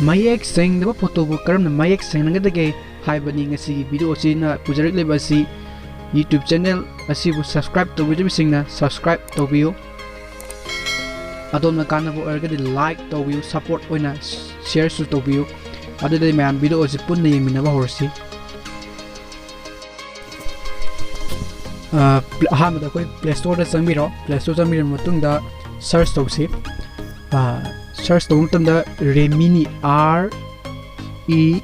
mayek sengdaba photo bu karamna mayek sengngadage haibani ngasigi video china pujarik lebasi YouTube channel asibu subscribe tawidibisingna subscribe tawbiyo adomna kanabo ergadi like tawbiyo support oina share su tawbiyo adudai mayam video osi punna yeminaba horsi ahamada koi Play Store da changmiro Play Store changmiro matungda search tawsi search tawum tamda Remini REMINI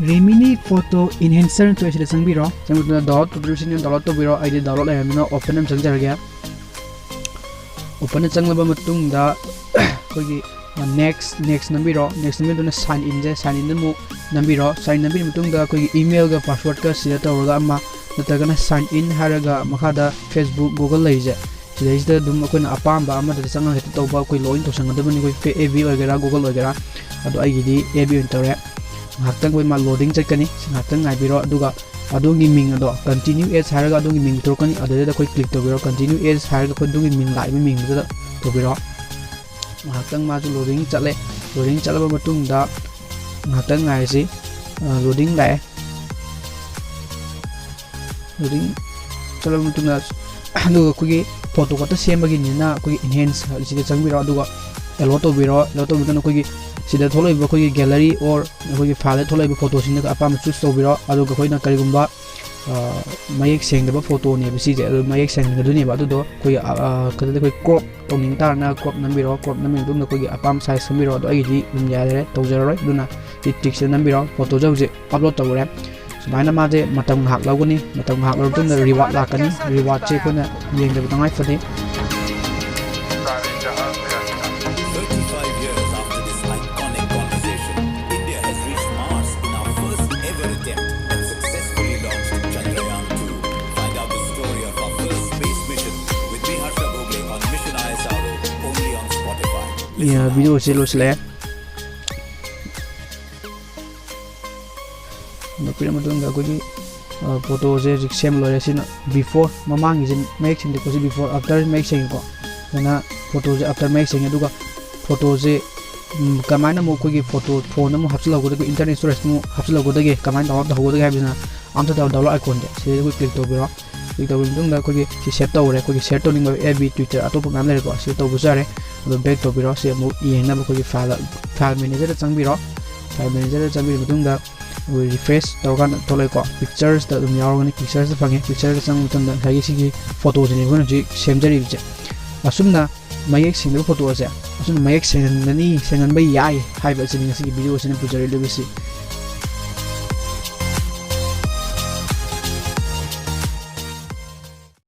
Remini photo enhancer to asida changbiro changmutuna download to biro id download ayamina open am changjarage open changlaba matungda kogi next nambiro na sign in mu nambiro sign nambi matungda kogi email ga password ka sida tawraga amma natagana sign in haraga makada Facebook Google leije sidayisda dum akoina apamba amma da changa heta tawba koi login to sangadabani koi AB ogera Google ogera adu aigidi AB ontore haktang koi ma loading chekani haktang ngaibiro aduga adongi ming ado continue as haraga adongi ming torkani adada koi click tobiro continue as haraga koi adongi ming lai ming da tobiro haktang ma loading chalaba matungda haktang ngaisi loading lai loading chalaba matungda aduga koi photo ko ta sembagi nina koi enhance sida changbiro aduga allow tobiro na koi sida tholaiba koi gallery or koi file tholaiba photo singa apam choose tobiro aduga koi na karigumba mayek sengdaba photo ne bisi je mayek sengduni ba adudo koi kada koi crop toning tarna crop nambiro dum koi apam size sambiro ado agi dum yare tawjaroi duna picture nambiro photo jause upload tawre sumaina maje matam hak lawgani matam hak lawtun reward lakani reward che kona yengda tangai fade 35 years after this iconic conversation, India has reached Mars in our first ever attempt and successfully launched Chandrayaan-2. Find out the story of our first space mission with me, Harsha Bhogle, on Mission ISRO, only on Spotify. ya video se lo sele no pira matungda koi photo je sem lore sina before mamang is make sing ko before after make sing ko na photo je after make sing aduga photo je kamaina mo koi photo phone mo hapsla go de internet storage mo hapsla go de kamaina download ho go de habina amta download icon de se ko click to biro matungda koi si set tawre koi share to ning ab Twitter atop ngam le ko se to bujare ado back to biro se mo yengna ko file manager changbiro file manager changbiro matungda we refresh tawgan tolai ko pictures da dum yarogani pictures da fange pictures sang mutanda hagi sigi photos ni gona ji semjari je asumna mayek singda photo ase asumna mayek sengan bai yai haiba sini sigi video sini pujari lebisi